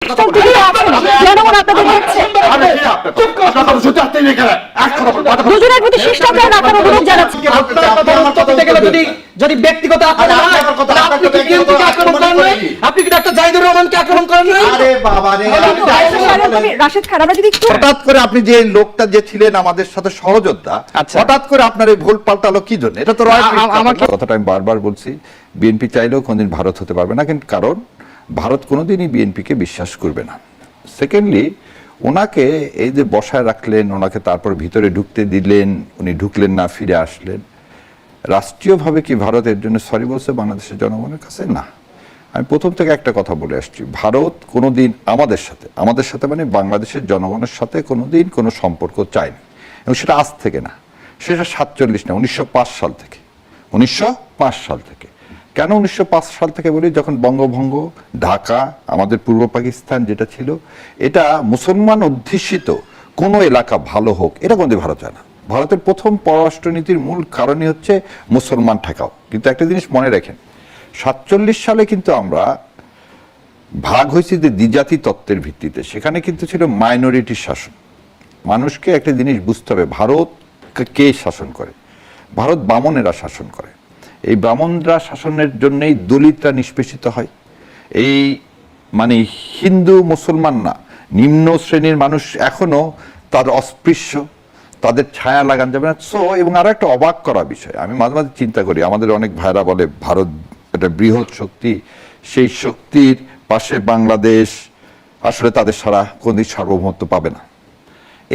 দেশটা টিকে আছে, জনগণ আপনাদের দেখছে। দুজনের প্রতি শিষ্টাচার রাখার অনুরোধ জানাচ্ছি। যদি ব্যক্তিগত আক্রমণ হয়, আপনি কি বিএনপিকে আক্রমণ করেন নাই? আপনি কি ডক্টর জাহিদুর রহমানকে আক্রমণ করেন নাই? আরে বাবা রে, রাশেদ খান, আমরা যদি একটু হঠাৎ করে আপনি যে লোকটা যে ছিলেন আমাদের সাথে সহযোদ্ধা, হঠাৎ করে আপনার এই ভুল পাল্টালো কি জন্য? এটা তো আমাকে কথাটা আমি বারবার বলছি, বিএনপি চাইলেও কোনদিন ভারত হতে পারবে না, কিন্তু কারণ ভারত কোনোদিনই বিএনপিকে বিশ্বাস করবে না। সেকেন্ডলি, ওনাকে এই যে বসায় রাখলেন, ওনাকে তারপর ভিতরে ঢুকতে দিলেন, উনি ঢুকলেন না, ফিরে আসলেন, রাষ্ট্রীয়ভাবে কি ভারত এর জন্য সরি বলছে বাংলাদেশের জনগণের কাছে? না। আমি প্রথম থেকে একটা কথা বলে আসছি, ভারত কোনোদিন আমাদের সাথে মানে বাংলাদেশের জনগণের সাথে কোনোদিন কোনো সম্পর্ক চায়নি, এবং সেটা আজ থেকে না, সেটা 47 না, 1905 সাল থেকে। 1905 সাল থেকে। কেন 1905 সাল থেকে বলি? যখন বঙ্গভঙ্গ, ঢাকা, আমাদের পূর্ব পাকিস্তান যেটা ছিল, এটা মুসলমান অধ্যুষিত কোনো এলাকা ভালো হোক, এটা কোনোদিন ভারত চায় না। ভারতের প্রথম পররাষ্ট্রনীতির মূল কারণই হচ্ছে মুসলমান ঠেকাও। কিন্তু একটা জিনিস মনে রাখেন, 47 সালে কিন্তু আমরা ভাগ হয়েছি যে দ্বিজাতি তত্ত্বের ভিত্তিতে, সেখানে কিন্তু ছিল মাইনরিটি শাসন। মানুষকে একটা জিনিস বুঝতে হবে, ভারত কে শাসন করে? ভারত বামনেরা শাসন করে। এই ব্রাহ্মণরা শাসনের জন্যই দলিতরা নিষ্পেষিত হয়। এই মানে হিন্দু মুসলমান না, নিম্ন শ্রেণীর মানুষ এখনো তার অস্পৃশ্য, তাদের ছায়া লাগান যাবে না। সো এবং আরো একটা অবাক করা বিষয়, আমি মাঝে মাঝে চিন্তা করি, আমাদের অনেক ভাইরা বলে ভারত একটা বৃহৎ শক্তি, সেই শক্তির পাশে বাংলাদেশ, আসলে তাদের সারা কোনদিন সার্বভৌমত্ব পাবে না।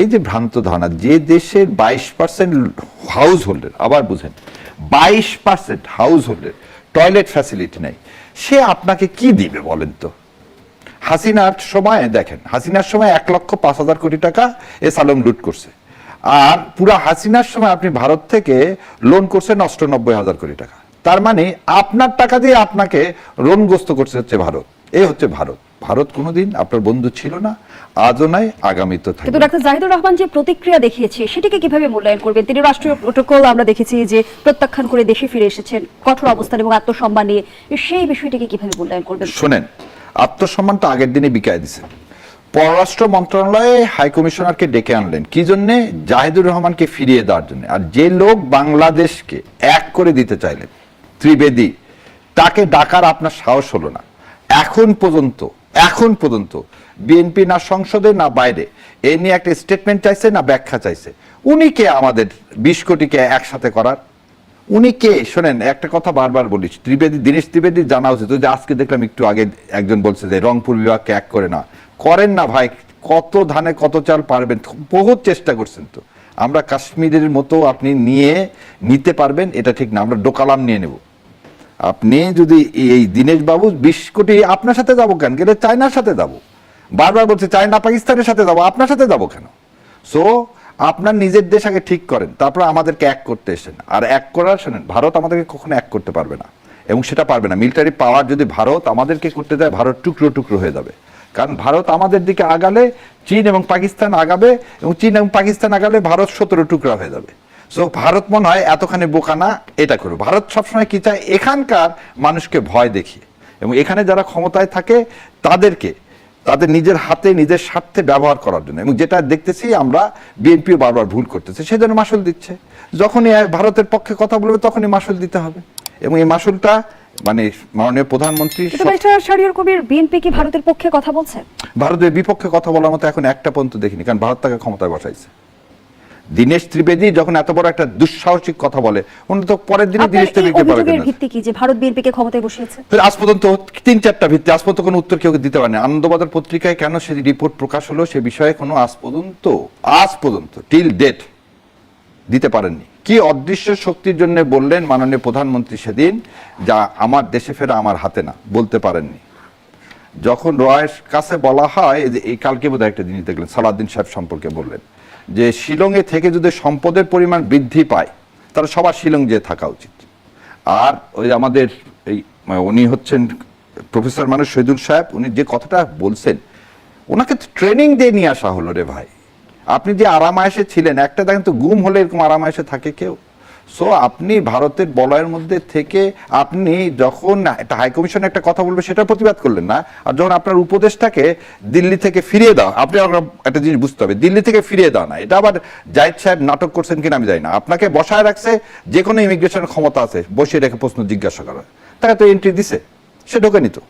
এই যে ভ্রান্ত ধারণা, যে দেশের 22% হাউস হোল্ডের, আবার বুঝেন 22% হাউস হোল্ডের টয়লেট ফ্যাসিলিটি নাই, সে আপনাকে কি দিবে বলেন তো? হাসিনার সময় দেখেন, হাসিনার সময় 1,05,000 কোটি টাকা এসালম লুট করছে, আর পুরা হাসিনার সময় আপনি ভারত থেকে লোন করছেন 98,000 কোটি টাকা। তার মানে আপনার টাকা দিয়ে আপনাকে ঋণগ্রস্ত করছে হচ্ছে ভারত। এই হচ্ছে ভারত। ভারত কোনোদিন আপনার বন্ধু ছিল না, আজও নাই, আগামীতেও থাকবে। কিন্তু ডাক্তার জাহিদুর রহমান যে প্রতিক্রিয়া দেখিয়েছে, সেটাকে কিভাবে মূল্যায়ন করবেন? তিনি রাষ্ট্রীয় প্রটোকল আমরা দেখেছি যে প্রত্যাখ্যান করে দেশে ফিরে এসেছেন কঠোর অবস্থান এবং আত্মসম্মান নিয়ে, সেই বিষয়টিকে কিভাবে মূল্যায়ন করবেন? শোনেন, আত্মসম্মানটা আগের দিনে বিকায় দিছে। পররাষ্ট্র মন্ত্রণালয়ে হাই কমিশনারকে ডেকে আনলেন কি জন্যে? জাহিদুর রহমানকে ফিরিয়ে দেওয়ার জন্য। আর যে লোক বাংলাদেশকে এক করে দিতে চাইলেন, ত্রিবেদী, তাকে ডাকার আপনার সাহস হলো না। এখন পর্যন্ত বিএনপি না সংসদে না বাইরে এ নিয়ে একটা স্টেটমেন্ট চাইছে না ব্যাখ্যা চাইছে। উনি কে আমাদের 20 কোটিকে একসাথে করার? উনি কে? শোনেন, একটা কথা বারবার বলিস, দীনেশ ত্রিবেদী জানা উচিত। যে আজকে দেখলাম একটু আগে একজন বলছে যে রংপুর বিভাগকে এক করে না, করেন না ভাই, কত ধানে কত চাল পারবেন, বহুত চেষ্টা করছেন তো। আমরা কাশ্মীরের মতো আপনি নিতে পারবেন এটা ঠিক না, আমরা ডোকালাম নিয়ে নেব। আপনি যদি এই দীনেশ বাবু 20 কোটি, আপনার সাথে যাবো কেন? গেলে চায়নার সাথে যাবো, বারবার বলছে চায়না পাকিস্তানের সাথে যাবো, আপনার সাথে যাবো কেন? সো আপনার নিজের দেশ আগে ঠিক করেন, তারপর আমাদেরকে এক করতে এসেন। আর এক করার, শোনেন, ভারত আমাদেরকে কখনো এক করতে পারবে না, এবং সেটা পারবে না। মিলিটারি পাওয়ার যদি ভারত আমাদেরকে করতে দেয়, ভারত টুকরো টুকরো হয়ে যাবে। কারণ ভারত আমাদের দিকে আগালে চীন এবং পাকিস্তান আগাবে, এবং চীন এবং পাকিস্তান আগালে ভারত 17 টুকরা হয়ে যাবে। সো ভারত মনে হয় এতখানি বোকা না, এটা করবে। ভারত সবসময় কি চায়? এখানকার মানুষকে ভয় দেখিয়ে, এবং এখানে যারা ক্ষমতায় থাকে তাদেরকে তাদের নিজের হাতে নিজের স্বার্থে ব্যবহার করার জন্য। এবং যেটা দেখতেছি আমরা, বিএনপিও বারবার ভুল করতেছে, সেজন্য মাসুল দিচ্ছে। যখনই ভারতের পক্ষে কথা বলবে তখনই মাসুল দিতে হবে, এবং এই মাসুলটা মানে মাননীয় প্রধানমন্ত্রী। শরীয়র কবির, বিএনপি কি ভারতের পক্ষে কথা বলছে? ভারতের বিপক্ষে কথা বলার মতো এখন একটা পর্যন্ত দেখিনি, কারণ ভারত তাকে ক্ষমতায় বসাইছে। দীনেশ ত্রিবেদী যখন এত বড় একটা দুঃসাহসিক কথা বলে, উনি তো পরের দিনে দীনেশ ত্রিবেদীকে পাবে না। ভিত্তি কি যে ভারত বিএনপিকে ক্ষমতায় বসিয়েছে? আজ পর্যন্ত 3-4টা ভিত্তি, আজ পর্যন্ত কোনো উত্তর কেউ দিতে পারেনি। আনন্দবাজার পত্রিকায় কেন সে রিপোর্ট প্রকাশ হলো সে বিষয়ে কোনো আজ পর্যন্ত টিল ডেট দিতে পারেননি। কি অদৃশ্য শক্তির জন্য বললেন মাননীয় প্রধানমন্ত্রী সেদিন, যা আমার দেশে ফেরা আমার হাতে না, বলতে পারেননি। যখন রয়ের কাছে বলা হয়, এই কালকে বোধহয় একটা জিনিস দেখলেন, সালাউদ্দিন সাহেব সম্পর্কে বললেন যে শিলংয়ে থেকে যদি সম্পদের পরিমাণ বৃদ্ধি পায় তাহলে সবার শিলং যেয়ে থাকা উচিত। আর ওই আমাদের উনি হচ্ছেন প্রফেসর মানুষ শহীদুল সাহেব, উনি যে কথাটা বলছেন, ওনাকে তো ট্রেনিং দিয়ে নিয়ে আসা হলো রে ভাই। আপনি যে আরামায়েশে ছিলেন, একটা দেখেন তো গুম হলে এরকম আরামায়েশে থাকে কেউ? সো আপনি ভারতের বলয়ের মধ্যে থেকে আপনি যখন একটা হাই কমিশন একটা কথা বলবে সেটা প্রতিবাদ করলেন না, আর যখন আপনার উপদেশটাকে দিল্লি থেকে ফিরিয়ে দাও, আপনি একটা জিনিস বুঝতে হবে, দিল্লি থেকে ফিরিয়ে দাও না, এটা আবার জাহিদ সাহেব নাটক করছেন কিনা আমি জানি না। আপনাকে বসায় রাখছে, যে কোনো ইমিগ্রেশনের ক্ষমতা আছে বসিয়ে রেখে প্রশ্ন জিজ্ঞাসা করা, তাকে তো এন্ট্রি দিছে, সে ঢোকেনি তো,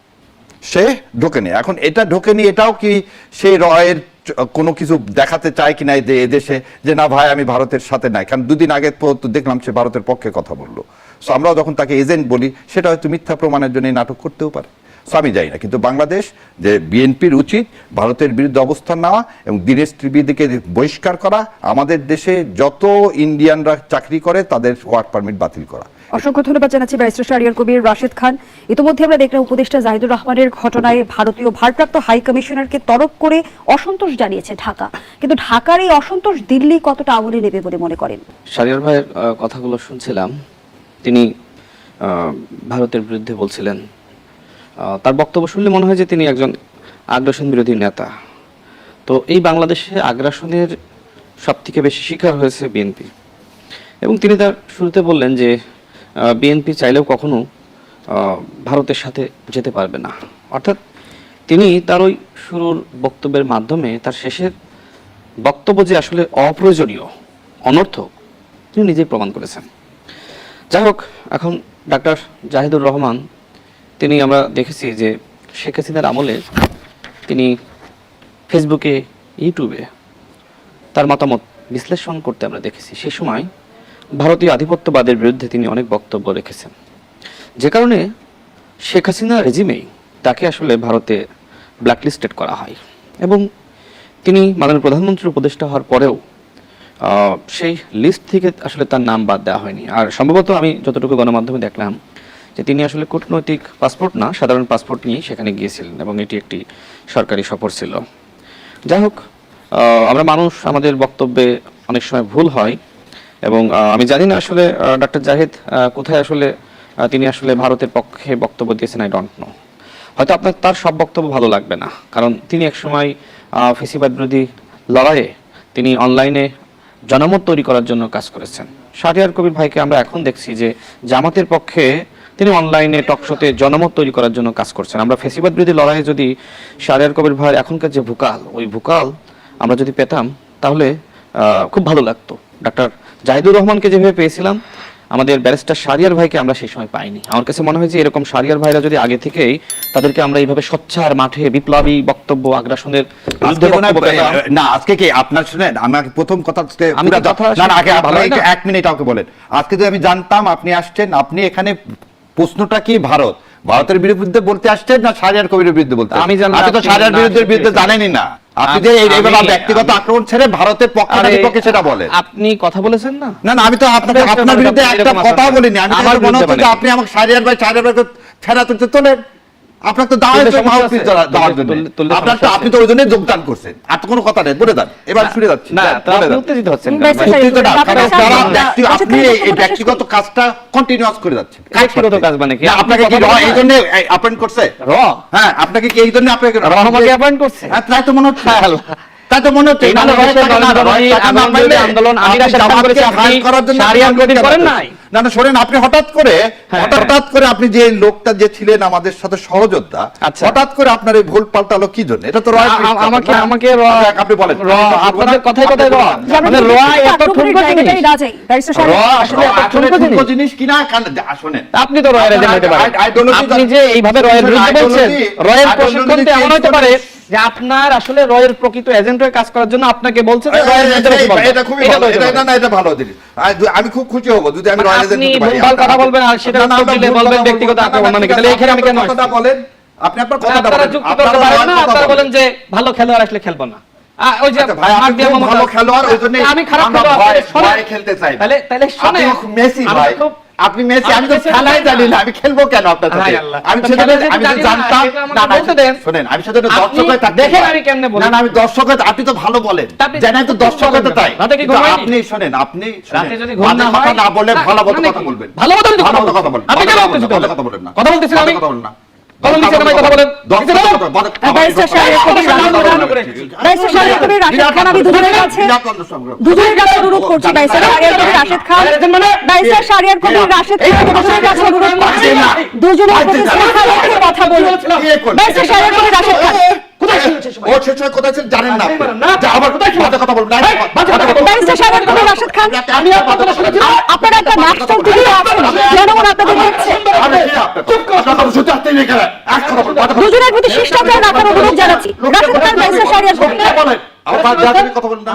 সে ঢোকেনি। এখন এটা ঢোকেনি, এটাও কি সেই রয়ের কোনো কিছু দেখাতে চায় কিনা এদেশে যে না ভাই আমি ভারতের সাথে নাই, কারণ দুদিন আগে তো দেখলাম সে ভারতের পক্ষে কথা বললো। সো আমরাও যখন তাকে এজেন্ট বলি সেটা হয়তো মিথ্যা প্রমাণের জন্য এই নাটক করতেও পারে। সো আমি যাই না, কিন্তু বাংলাদেশ যে বিএনপির উচিত ভারতের বিরুদ্ধে অবস্থান নেওয়া এবং দীনেশ ত্রিবেদীকে বহিষ্কার করা, আমাদের দেশে যত ইন্ডিয়ানরা চাকরি করে তাদের ওয়ার্ক পারমিট বাতিল করা। অসংখ্য ধন্যবাদ জানাচ্ছি ব্যারিস্টার শাহরিয়ার কবির, রাশেদ খান। ইতিমধ্যে আমরা দেখলাম উপদেষ্টা জাহিদুর রহমানের ঘটনায় ভারতীয় ভারপ্রাপ্ত হাই কমিশনারকে তলব করে অসন্তোষ জানিয়েছে ঢাকা, কিন্তু ঢাকার এই অসন্তোষ দিল্লি কতটা আমলে নেবে বলে মনে করেন? শাহরিয়ার ভাইয়ের কথাগুলো শুনছিলাম, তিনি ভারতের বিরুদ্ধে বলছিলেন। তার বক্তব্য শুনলে মনে হয় যে তিনি একজন আগ্রাসন বিরোধী নেতা। তো এই বাংলাদেশে আগ্রাসনের সবথেকে বেশি শিকার হয়েছে বিএনপি, এবং তিনি তার শুরুতে বললেন যে বিএনপি চাইলেও কখনো ভারতের সাথে যেতে পারবে না। অর্থাৎ তিনি তার ওই শুরুর বক্তব্যের মাধ্যমে তার শেষের বক্তব্য যে আসলে অপ্রয়োজনীয়, অনর্থক, তিনি নিজেই প্রমাণ করেছেন। যাই হোক, এখন ডাক্তার জাহিদুর রহমান, তিনি আমরা দেখেছি যে শেখ হাসিনার আমলে তিনি ফেসবুকে, ইউটিউবে তার মতামত বিশ্লেষণ করতে আমরা দেখেছি। সেই সময় ভারতীয় আধিপত্যবাদের বিরুদ্ধে তিনি অনেক বক্তব্য রেখেছেন, যে কারণে শেখ হাসিনা রেজিমেই তাকে আসলে ভারতে ব্ল্যাকলিস্টেড করা হয়, এবং তিনি মাননীয় প্রধানমন্ত্রীর উপদেষ্টা হওয়ার পরেও সেই লিস্ট থেকে আসলে তার নাম বাদ দেওয়া হয়নি। আর সম্ভবত আমি যতটুকু গণমাধ্যমে দেখলাম যে তিনি আসলে কূটনৈতিক পাসপোর্ট না, সাধারণ পাসপোর্ট নিয়ে সেখানে গিয়েছিলেন, এবং এটি একটি সরকারি সফর ছিল। যাই হোক, আমরা মানুষ, আমাদের বক্তব্যে অনেক সময় ভুল হয়, এবং আমি জানি না আসলে ডক্টর জাহিদ কোথায় আসলে তিনি আসলে ভারতের পক্ষে বক্তব্য দিয়েছেন, আই ডোন্ট নো। হয়তো আপনার তার সব বক্তব্য ভালো লাগবে না, কারণ তিনি একসময় ফেসিবাদ বিরোধী লড়াইয়ে তিনি অনলাইনে জনমত তৈরি করার জন্য কাজ করেছেন। শাহরিয়ার কবির ভাইকে আমরা এখন দেখছি যে জামাতের পক্ষে তিনি অনলাইনে টকশোতে জনমত তৈরি করার জন্য কাজ করছেন। আমরা ফেসিবাদ বিরোধী লড়াইয়ে যদি শাহরিয়ার কবির ভাইয়ের এখনকার যে ভোকাল, ওই ভোকাল আমরা যদি পেতাম তাহলে খুব ভালো লাগতো। ডাক্তার জাহিদুর রহমানকে যেভাবে পেয়েছিলাম, আমাদের ব্যারিস্টার শাহরিয়ার ভাইকে আমরা সেই সময় পাইনি। আমার কাছে মনে হয় যে এরকম শাহরিয়ার ভাইরা যদি আগে থেকেই তাদেরকে আমরা এইভাবে সোচ্চার মাঠে বিপ্লবী বক্তব্য, আগ্রাসনের বিরুদ্ধে বক্তব্য পেতাম। না, আজকে কি আপনার শুনেন, আমাকে প্রথম কথা এক মিনিট আমাকে বলেন, আজকে যদি আমি জানতাম আপনি আসছেন, আপনি এখানে প্রশ্নটা কি ভারতের বিরুদ্ধে বলতে আসছেন না শাহরিয়ার কবিরের বিরুদ্ধে বলতে? আমি জানলাম আপনি তো শাহরিয়ার বিরুদ্ধে জানেনই না, আপনি যে এইভাবে ব্যক্তিগত আক্রমণ ছেড়ে ভারতের পক্ষে সেটা বলেন। আপনি কথা বলেছেন না? না, আমি তো আপনার বিরুদ্ধে একটা কথা বলিনি। আমি আমার মনে হচ্ছে যে আপনি আমাকে শাহরিয়ার ভাইকে ছেড়া তুলতে তোলেন। আপনার তো আপনি তো ওই জন্য যোগদান করছেন, আর তো কোনো কথা নেই, বলে দেন, এবার শুনে যাচ্ছি। না, আপনি উত্তেজিত হচ্ছেন। আপনি এই ব্যক্তিগত কাজটা কন্টিনিউয়াস করে যাচ্ছেন। ব্যক্তিগত কাজ মানে কি? আপনাকে কি এই জন্য অ্যাপয়েন্ট করছে? হ্যাঁ, আপনাকে কি এই জন্য আপনাকে আমাকে অ্যাপয়েন্ট করছে? হ্যাঁ, তাই তো মনে হচ্ছে। তাই তো মনে হচ্ছে আন্দোলন আমি রাশিদ করেছি, আপনি শাহরিয়ার কবির করেন নাই। না না, শোনেন, আপনি হঠাৎ করে আপনি যে লোকটা যে ছিলেন আমাদের সাথে সহযোদ্ধা, হঠাৎ করে আপনার এই ভুল পাল্টালো কি জন্য? এটা তো আমাকে আপনি বলেন, আপনাদের কথাই কথাই মানে এত ঠুনকো জিনিস কিনা? শোনেন, আপনি তো রয়ের এজেন্ট হতে পারেন। আপনি যে এইভাবে রয়ের বিরুদ্ধে বলছেন, রয়ের প্রশিক্ষণ তো এমন হতে পারে যে আপনার আসলে রয়ের প্রকৃত এজেন্ট হয়ে কাজ করার জন্য আপনাকে বলছে যে রয়ের এজেন্ট হতে পারে। এটা খুবই ভালো, এটা ভালো জিনিস। আমি খুব খুশি হব যদি আমি রয়ের এজেন্ট হতে পারি। আপনি ভুলভাল কথা বলবেন আর সেটা উত্তর দিলে বলবেন ব্যক্তিগত আক্রমণ, মানে কি? তাহলে এখানে আমি কেন কথা বলেন? আপনি আপনার কথাটা বলেন। আপনারা বলেন যে ভালো খেলোয়াড় আসলে খেলবো না। ওই যে ভাই, আপনি খুব ভালো খেলোয়াড়, ওইজন্য আমি খারাপ খেলোয়াড় খেলতে চাই। তাহলে শুনেন, আপনি মেসি ভাই, আপনি মেসি, আমি তো খেলাই জানি না, আমি খেলবো কেন আপনার সাথে? আমি তো জানতাম না, শুনেন, আমি সেটা দর্শক হয়ে থাকতে দেখেন আমি কেমনে বলি। না, আমি দর্শক হয়ে, আপনি তো ভালো বলেন, জানেন তো দর্শক হতে তাই। আপনি শুনেন, আপনি রাতে যদি ঘুম না হয় না বলে ভালো কথা বলবেন, ভালো কথা বলবেন। আপনি কেন কথা বলেন না? কথা বলতেছেন, আমি কথা বলেন না। কথা বলেন, কথা বলেন। ব্যারিস্টার শাহরিয়ার কবির, রাশেদ খান, আমি দুজনের কাছে অনুরোধ করছি। ব্যারিস্টার শাহরিয়ার কবির, রাশেদ খান, ব্যারিস্টার শাহরিয়ার কবির, রাশেদ খান, দুজনের কাছে অনুরোধ করছি দুজনের প্রতিষ্ঠার লক্ষ্যে কথা বলুন। ব্যারিস্টার শাহরিয়ার কবির, রাশেদ খান, ও শেষ সময় কোথায় ছিল জানেন না আবার কথা বলবেন ব্যারিস্টার শাহরিয়ার কবির, রাশেদ খান, আপনারা একটা নাটক দিকে আছেন, জনগণ আপনাদের দেখছে। দুজনের প্রতি শিষ্টাচার রাখার অনুরোধ জানাচ্ছি। রাশেদ খান, ব্যারিস্টার শাহরিয়ার কবির,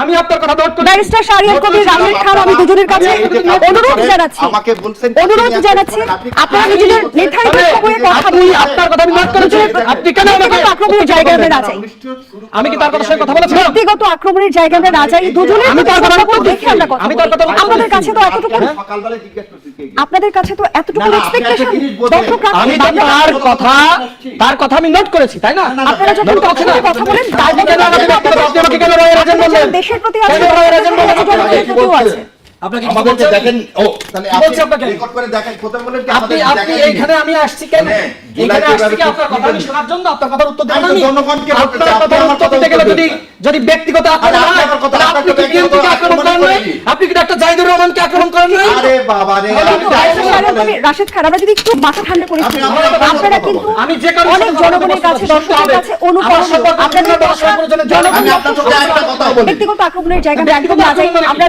আমি আপনার কথা নোট করি। ব্যারিস্টার শাহরিয়ার কবির, রাশেদ খান, আমি দুজনের কাছে অনুরোধ জানাচ্ছি। আমাকে বলছেন অনুরোধ জানাচ্ছি আপনারা নিজেদের নির্ধারিত সময়ে কথা আপনি বলুন। আপনার কথা আমি নোট করেছি। আপনি কেন আমাকে ব্যক্তিগত আক্রমণের জায়গায় আমরা না যাই। আমি কি তার কথার সঙ্গে কথা বলেছিলাম? ব্যক্তিগত আক্রমণের জায়গায় আমরা না যাই। দুজনের আমি তার কথা দেখে আমরা কথা আমি তার কথা বলি। আপনাদের কাছে তো এতটুকু আপনাদের কাছে তো এতটুকু এক্সপেকটেশন দর্শক আমি তো তার কথা আমি নোট করেছি, তাই না? আপনারা যখন কথা বলেন তার মধ্যে আমাকে কেন রয়ের এজেন্ট বললেন? দেশের প্রতি আছে, কেন রয়ের এজেন্ট বললেন? জনগণের প্রতিও আছে। আপনাকে কি আমাদেরকে বলছেন? দেখেন তাহলে কি বলছি আপনাকে? রেকর্ড করে দেখেন কোথায় বলেন কি আপনি আমাদের আপনি দেখেন এইখানে আমি আসছি কেন? হ্যাঁ, এইখানে জুলাই আসছি কি ফেব্রুয়ারি আপনার কথা আমি শোনার জন্য? আপনার কথার উত্তর দেবেন আমি তো আমি? জনগণকে বলতে চাই, আপনার আপনি কথার আমার উত্তর কথা দিতে গেলে উত্তর যদি দেবেন। যদি ব্যক্তিগত আক্রমণ আরে হয়, আপনার কথা, তাহলে আপনি আপনার কি ব্যক্তিগত বিএনপিকে আক্রমণ করেন নাই? করেনি। আপনি কি ডাক্তার জাহিদুর রহমানকে আক্রমণ করেন নাই? আরে বাবা রে ব্যারিস্টার শাহরিয়ার কবির, রাশেদ খান, আমরা যদি একটু মাথা ঠান্ডা করি, আপনি আমার কথা আপনারা বলুন। কিন্তু আমি যে কারণে অনেক জনগণের কাছে, দর্শকের কাছে অনুকরণ, আপনাদের কথা আমি আপনার সাথে একটা কথা বলি। ব্যক্তিগত আক্রমণের জায়গায় আমরা একদম না যাই। আমরা